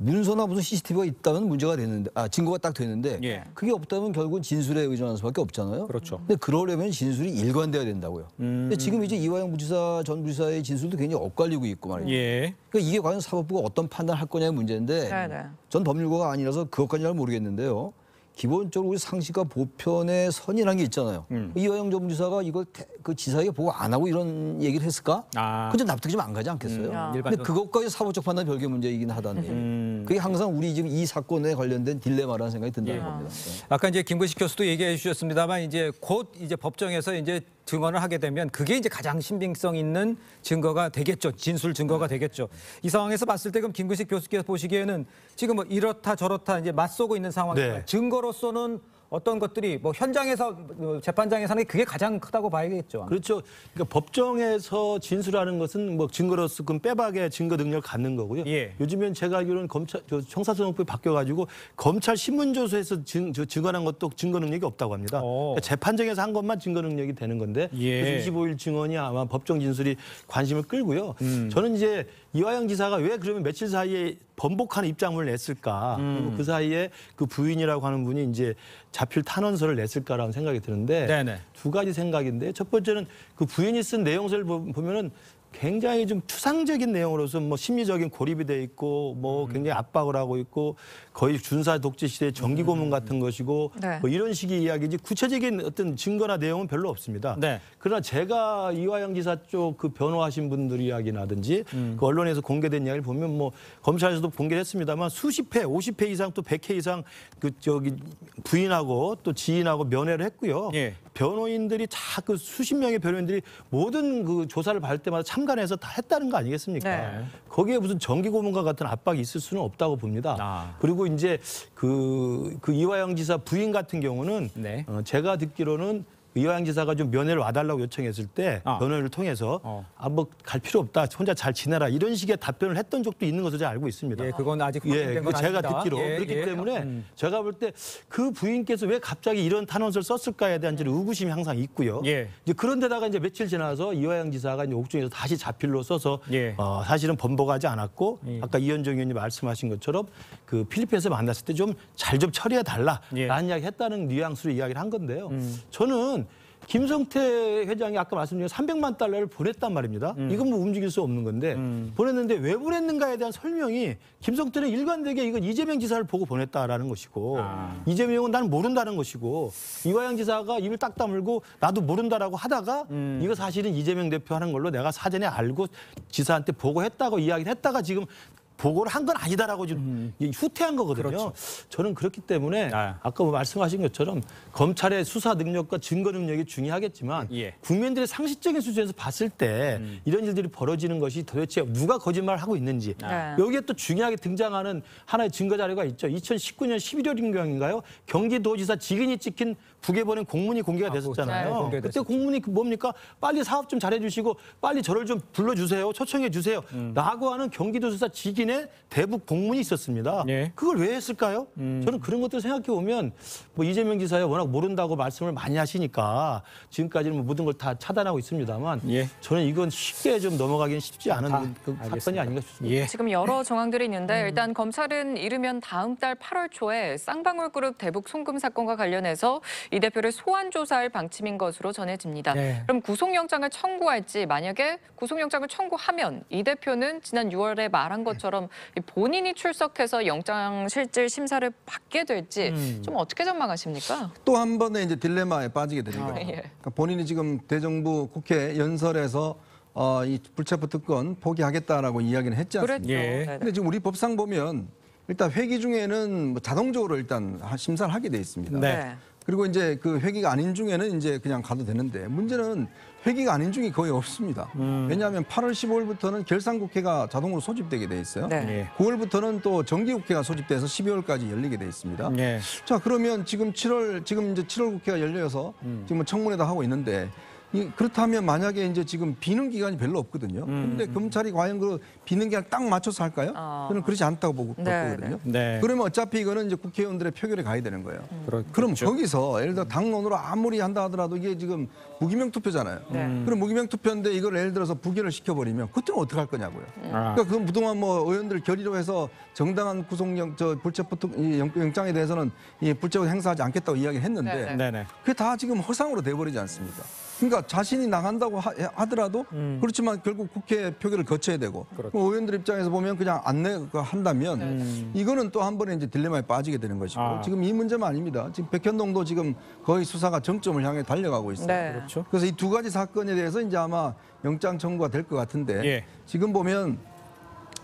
문서나 무슨 CCTV가 있다면 문제가 되는데, 증거가 딱 되는데 그게 없다면 결국은 진술에 의존할 수밖에 없잖아요. 근데 그러려면 진술이 일관돼야 된다고요. 근데 지금 이제 이화영 부지사 전 부지사의 진술도 굉장히 엇갈리고 있고 말이죠. 그러니까 이게 과연 사법부가 어떤 판단을 할 거냐의 문제인데 전 법률가가 아니라서 그것까지는 잘 모르겠는데요. 기본적으로 우리 상식과 보편의 선이라는 게 있잖아요. 이화영 전 부지사가 이걸 그 지사에게 보고 안 하고 이런 얘기를 했을까? 그건 좀 납득이 좀 안 가지 않겠어요? 근데 그것까지 사법적 판단 별개 문제이긴 하다는 그게 항상 우리 지금 이 사건에 관련된 딜레마라는 생각이 든다는 겁니다. 아까 이제 김구식 교수도 얘기해 주셨습니다만 이제 곧 이제 법정에서 이제 증언을 하게 되면 그게 이제 가장 신빙성 있는 증거가 되겠죠. 진술 증거가 되겠죠. 이 상황에서 봤을 때 그럼 김구식 교수께서 보시기에는 지금 뭐 이렇다 저렇다 이제 맞서고 있는 상황이다. 증거로서는 어떤 것들이 뭐 현장에서 재판장에서는 그게 가장 크다고 봐야겠죠. 그렇죠. 그러니까 법정에서 진술하는 것은 뭐 증거로서 그 빼박의 증거 능력을 갖는 거고요. 요즘엔 제가 알기로는 형사소송법이 바뀌어가지고 검찰 신문조서에서 증언한 것도 증거 능력이 없다고 합니다. 그러니까 재판정에서 한 것만 증거 능력이 되는 건데 그래서 25일 증언이 아마 법정 진술이 관심을 끌고요. 저는 이제 이화영 지사가 왜 그러면 며칠 사이에 번복하는 입장문을 냈을까? 그리고 그 사이에 그 부인이라고 하는 분이 이제 자필 탄원서를 냈을까라는 생각이 드는데 두 가지 생각인데 첫 번째는 그 부인이 쓴 내용서를 보면은 굉장히 좀 추상적인 내용으로서 뭐 심리적인 고립이 돼 있고 뭐 굉장히 압박을 하고 있고 거의 준사 독재 시대의 정기 고문 같은 것이고 뭐 이런 식의 이야기지 구체적인 어떤 증거나 내용은 별로 없습니다. 그러나 제가 이화영 지사 쪽 그 변호하신 분들 이야기라든지 그 언론에서 공개된 이야기를 보면 뭐 검찰에서도 공개를 했습니다만 수십 회, 50회 이상 또 100회 이상 그 저기 부인하고 또 지인하고 면회를 했고요. 변호인들이 다 그 수십 명의 변호인들이 모든 그 조사를 받을 때마다 참관해서 다 했다는 거 아니겠습니까? 거기에 무슨 정기 고문과 같은 압박이 있을 수는 없다고 봅니다. 그리고 이제 그 이화영 지사 부인 같은 경우는 제가 듣기로는 이화영 지사가 좀 면회를 와달라고 요청했을 때 면회를 통해서 뭐 갈 필요 없다. 혼자 잘 지내라. 이런 식의 답변을 했던 적도 있는 것으로 제가 알고 있습니다. 예, 그건 아직 확인된 건 제가 아닙니다. 듣기로 그렇기 때문에 제가 볼 때 그 부인께서 왜 갑자기 이런 탄원서를 썼을까에 대한 의구심이 항상 있고요. 이제 그런데다가 이제 며칠 지나서 이화영 지사가 이제 옥중에서 다시 자필로 써서 사실은 번복하지 않았고 아까 이현정 의원님 말씀하신 것처럼 그 필리핀에서 만났을 때 좀 잘 좀 처리해 달라라는 이야기 했다는 뉘앙스로 이야기를 한 건데요. 저는 김성태 회장이 아까 말씀드린 300만 달러를 보냈단 말입니다. 이건 뭐 움직일 수 없는 건데 보냈는데 왜 보냈는가에 대한 설명이 김성태는 일관되게 이건 이재명 지사를 보고 보냈다라는 것이고 이재명은 나는 모른다는 것이고 이화영 지사가 입을 딱 다물고 나도 모른다라고 하다가 이거 사실은 이재명 대표 하는 걸로 내가 사전에 알고 지사한테 보고했다고 이야기를 했다가 지금 보고를 한 건 아니다라고 좀 후퇴한 거거든요. 그렇죠. 저는 그렇기 때문에 아까 뭐 말씀하신 것처럼 검찰의 수사 능력과 증거 능력이 중요하겠지만 국민들의 상식적인 수준에서 봤을 때 이런 일들이 벌어지는 것이 도대체 누가 거짓말을 하고 있는지 여기에 또 중요하게 등장하는 하나의 증거 자료가 있죠. 2019년 11월인가요? 경기도지사 직인이 찍힌 북에 보낸 공문이 공개가 됐었잖아요. 그때 공문이 뭡니까? 빨리 사업 좀 잘해주시고 빨리 저를 좀 불러주세요. 초청해 주세요. 라고 하는 경기도지사 직인의 대북 공문이 있었습니다. 그걸 왜 했을까요? 저는 그런 것들 생각해 보면 뭐 이재명 지사야 워낙 모른다고 말씀을 많이 하시니까 지금까지는 뭐 모든 걸 다 차단하고 있습니다만 저는 이건 쉽게 좀 넘어가기는 쉽지 않은 그 사건이 아닌가 싶습니다. 지금 여러 정황들이 있는데 일단 검찰은 이르면 다음 달 8월 초에 쌍방울그룹 대북 송금 사건과 관련해서 이 대표를 소환 조사할 방침인 것으로 전해집니다. 그럼 구속영장을 청구할지 만약에 구속영장을 청구하면 이 대표는 지난 6월에 말한 것처럼 본인이 출석해서 영장 실질 심사를 받게 될지 좀 어떻게 전망하십니까? 또 한 번의 이제 딜레마에 빠지게 되는 거예요. 그러니까 본인이 지금 대정부 국회 연설에서 이 불체포 특권 포기하겠다라고 이야기는 했지 않습니까? 근데 지금 우리 법상 보면 일단 회기 중에는 뭐 자동적으로 일단 심사를 하게 돼 있습니다. 그리고 이제 그 회기가 아닌 중에는 이제 그냥 가도 되는데 문제는 회기가 아닌 중이 거의 없습니다. 왜냐하면 8월 15일부터는 결산국회가 자동으로 소집되게 돼 있어요. 9월부터는 또 정기국회가 소집돼서 12월까지 열리게 돼 있습니다. 자, 그러면 지금 이제 7월 국회가 열려서 지금 청문회도 하고 있는데 그렇다면 만약에 이제 지금 비는 기간이 별로 없거든요. 그런데 검찰이 과연 그 비는 기간 딱 맞춰서 할까요? 저는 그렇지 않다고 보고 있거든요. 그러면 어차피 이거는 이제 국회의원들의 표결에 가야 되는 거예요. 그럼 거기서 예를 들어 당론으로 아무리 한다 하더라도 이게 지금 무기명 투표잖아요. 그럼 무기명 투표인데 이걸 예를 들어서 부결을 시켜버리면 그때는 어떻게 할 거냐고요. 그러니까 그건 그동안 뭐 의원들 결의로 해서 정당한 불체포 영장에 대해서는 이 불체포 행사하지 않겠다고 이야기를 했는데 그게 다 지금 허상으로 돼버리지 않습니까? 그러니까 자신이 나간다고 하더라도 그렇지만 결국 국회 표결을 거쳐야 되고 의원들 입장에서 보면 그냥 안 한다면 이거는 또 한 번에 이제 딜레마에 빠지게 되는 것이고 지금 이 문제만 아닙니다. 지금 백현동도 지금 거의 수사가 정점을 향해 달려가고 있어요. 그래서 이 두 가지 사건에 대해서 이제 아마 영장 청구가 될 것 같은데 지금 보면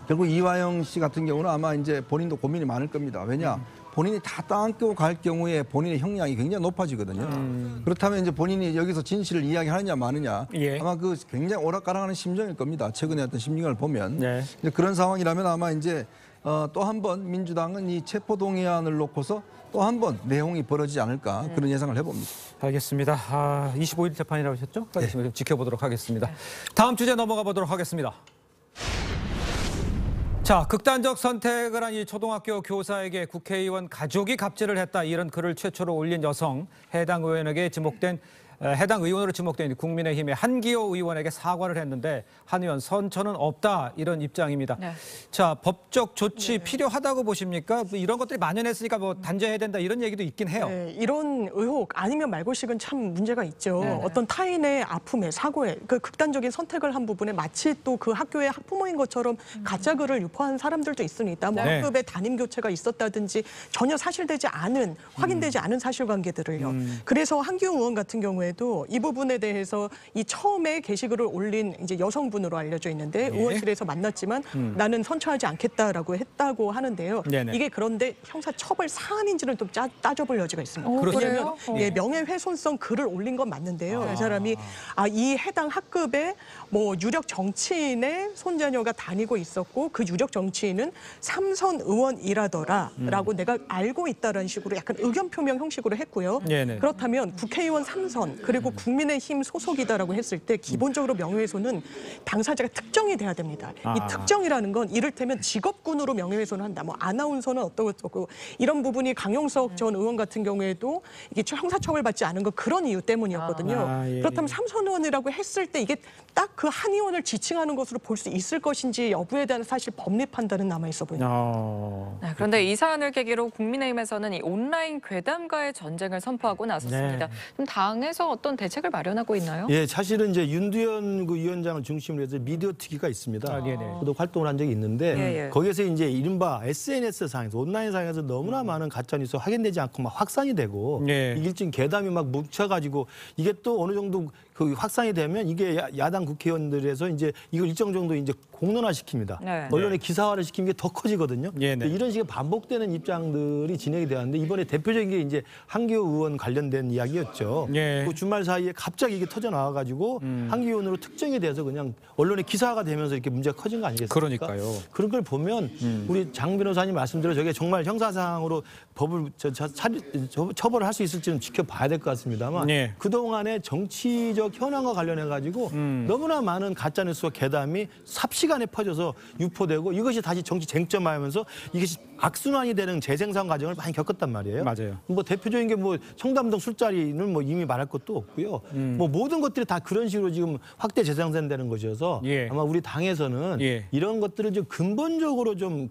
결국 이화영 씨 같은 경우는 아마 이제 본인도 고민이 많을 겁니다. 왜냐? 본인이 다 땅고 갈 경우에 본인의 형량이 굉장히 높아지거든요. 그렇다면 이제 본인이 여기서 진실을 이야기하느냐 마느냐 아마 그 굉장히 오락가락하는 심정일 겁니다. 최근에 어떤 심리를 보면 이제 그런 상황이라면 아마 이제 또 한 번 민주당은 이 체포동의안을 놓고서 또 한 번 내용이 벌어지지 않을까 그런 예상을 해봅니다. 알겠습니다. 25일 재판이라고 하셨죠? 알겠습니다. 지켜보도록 하겠습니다. 다음 주제 넘어가 보도록 하겠습니다. 자, 극단적 선택을 한 이 초등학교 교사에게 국회의원 가족이 갑질을 했다. 이런 글을 최초로 올린 여성, 해당 의원으로 지목된 국민의힘의 한기호 의원에게 사과를 했는데 한 의원 선처는 없다 이런 입장입니다. 자, 법적 조치 필요하다고 보십니까? 뭐 이런 것들이 만연했으니까 뭐 단죄해야 된다 이런 얘기도 있긴 해요. 이런 의혹 아니면 말고식은 참 문제가 있죠. 어떤 타인의 아픔에 사고에 그 극단적인 선택을 한 부분에 마치 또 그 학교의 학부모인 것처럼 가짜 글을 유포한 사람들도 있으니까 뭐 학급의 담임 교체가 있었다든지 전혀 사실되지 않은 확인되지 않은 사실관계들을요. 그래서 한기호 의원 같은 경우에 이 부분에 대해서 이 처음에 게시글을 올린 이제 여성분으로 알려져 있는데 의원실에서 만났지만 나는 선처하지 않겠다라고 했다고 하는데요. 이게 그런데 형사 처벌 사안인지를 또 따져볼 여지가 있습니다. 왜냐하면 명예훼손성 글을 올린 건 맞는데요. 이 사람이 이 해당 학급에 뭐 유력 정치인의 손자녀가 다니고 있었고 그 유력 정치인은 삼선 의원이라더라라고 내가 알고 있다라는 식으로 약간 의견 표명 형식으로 했고요. 그렇다면 국회의원 삼선 그리고 국민의힘 소속이다라고 했을 때 기본적으로 명예훼손은 당사자가 특정이 돼야 됩니다. 이 특정이라는 건 이를테면 직업군으로 명예훼손을 한다. 뭐 아나운서는 어떠고 이런 부분이 강용석 전 의원 같은 경우에도 이게 형사처벌받지 않은 건 그런 이유 때문이었거든요. 예. 그렇다면 삼선 의원이라고 했을 때 이게 딱 그 한 의원을 지칭하는 것으로 볼 수 있을 것인지 여부에 대한 사실 법리 판단은 남아 있어 보입니다. 네, 그런데 이 사안을 계기로 국민의힘에서는 이 온라인 괴담과의 전쟁을 선포하고 나섰습니다. 그럼 당에서 어떤 대책을 마련하고 있나요? 예, 사실은 이제 윤두현 그 위원장을 중심으로 해서 미디어 특위가 있습니다. 저도 활동을 한 적이 있는데 거기에서 이제 이른바 SNS 상에서 온라인 상에서 너무나 많은 가짜 뉴스 확인되지 않고 막 확산이 되고 일진 괴담이 막 뭉쳐가지고 이게 또 어느 정도 그 확산이 되면 이게 야당 국회의원들에서 이제 이걸 일정 정도 이제 공론화시킵니다. 언론에 기사화를 시키는 게 더 커지거든요. 이런 식의 반복되는 입장들이 진행이 되었는데 이번에 대표적인 게 이제 한기호 의원 관련된 이야기였죠. 그 주말 사이에 갑자기 이게 터져 나와가지고 한기호 의원으로 특정이 돼서 그냥 언론에 기사화가 되면서 이렇게 문제가 커진 거 아니겠습니까? 그러니까요. 그런 걸 보면 우리 장 변호사님 말씀대로 저게 정말 형사상으로 법을 처벌을 할 수 있을지는 지켜봐야 될 것 같습니다만 그동안의 정치적 현황과 관련해가지고 너무나 많은 가짜뉴스와 괴담이 삽시간에 퍼져서 유포되고 이것이 다시 정치 쟁점화하면서 이것이 악순환이 되는 재생산 과정을 많이 겪었단 말이에요. 맞아요. 뭐 대표적인 게 뭐 청담동 술자리는 뭐 이미 말할 것도 없고요. 뭐 모든 것들이 다 그런 식으로 지금 확대 재생산되는 것이어서 아마 우리 당에서는 이런 것들을 좀 근본적으로 좀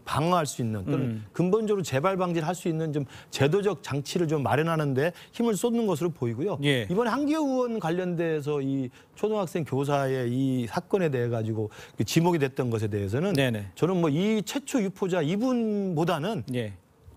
방어할 수 있는 또는 근본적으로 재발 방지를 할 수 있는 좀 제도적 장치를 좀 마련하는데 힘을 쏟는 것으로 보이고요. 이번에 한기호 의원 관련돼서 이 초등학생 교사의 이 사건에 대해 가지고 지목이 됐던 것에 대해서는 저는 뭐 이 최초 유포자 이분보다는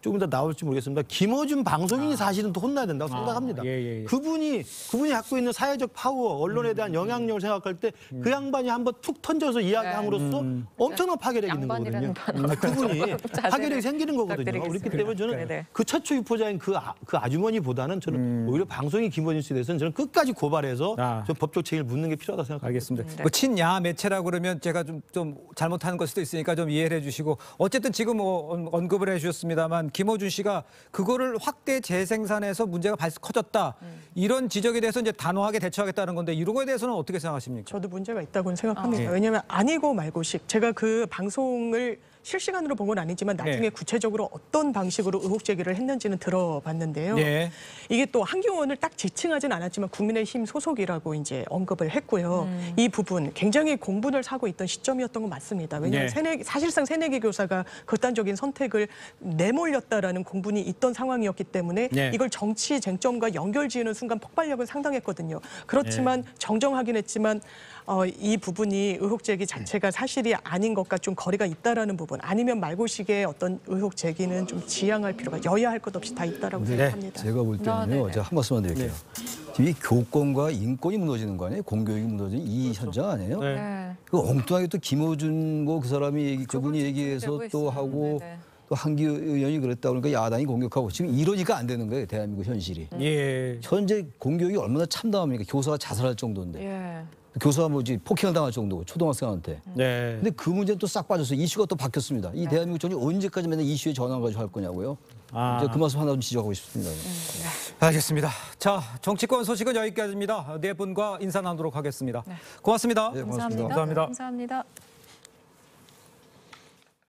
조금 더 나올지 모르겠습니다. 김어준 방송인이 사실은 또 혼나야 된다고 생각합니다. 그분이 갖고 있는 사회적 파워, 언론에 대한 영향력을 생각할 때 그 양반이 한번 툭 던져서 이야기함으로써 엄청난 파괴력이 있는 거거든요. 그분이 파괴력이 생기는 거거든요. 그렇기 때문에 저는 그 최초 유포자인 그 아주머니보다는 저는 오히려 방송인 김어준 씨에 대해서는 저는 끝까지 고발해서 좀 법적 책임을 묻는 게 필요하다고 생각합니다. 알겠습니다. 뭐 친야 매체라고 그러면 제가 좀 잘못하는 걸 수도 있으니까 좀 이해를 해주시고 어쨌든 지금 언급을 해주셨습니다만 김어준 씨가 그거를 확대 재생산해서 문제가 커졌다. 이런 지적에 대해서 이제 단호하게 대처하겠다는 건데 이런 거에 대해서는 어떻게 생각하십니까? 저도 문제가 있다고는 생각합니다. 왜냐하면 아니고 말고식. 제가 그 방송을 실시간으로 본 건 아니지만 나중에 구체적으로 어떤 방식으로 의혹 제기를 했는지는 들어봤는데요. 이게 또 한기호 의원을 딱 지칭하진 않았지만 국민의힘 소속이라고 이제 언급을 했고요. 이 부분 굉장히 공분을 사고 있던 시점이었던 건 맞습니다. 왜냐하면 사실상 새내기 교사가 극단적인 선택을 내몰렸다라는 공분이 있던 상황이었기 때문에 이걸 정치 쟁점과 연결지으는 순간 폭발력은 상당했거든요. 그렇지만 정정하긴 했지만 이 부분이 의혹 제기 자체가 사실이 아닌 것과 좀 거리가 있다라는 부분 아니면 말고식의 어떤 의혹 제기는 좀 지양할 필요가 여야 할 것 없이 다 있다라고 생각합니다. 제가 볼 때는요. 제가 한 말씀만 드릴게요. 이 교권과 인권이 무너지는 거 아니에요? 공교육이 무너지는 이 현장 아니에요? 그 엉뚱하게 또 김어준 뭐 그 사람이 그분이 얘기해서 또 하고 또 한기호 의원이 그랬다 그러니까 야당이 공격하고 지금 이러니까 안 되는 거예요. 대한민국 현실이. 현재 공교육이 얼마나 참담합니까? 교사가 자살할 정도인데. 교사가 뭐지 폭행을 당할 정도고 초등학생한테. 근데 그 문제는 또 싹 빠져서 이슈가 또 바뀌었습니다. 이 대한민국 정치 언제까지 맨날 이슈에 전환가지고 할 거냐고요. 이제 그 말씀 하나 좀 지적하고 싶습니다. 알겠습니다. 자, 정치권 소식은 여기까지입니다. 네 분과 인사 나누도록 하겠습니다. 고맙습니다. 감사합니다. 감사합니다. 감사합니다.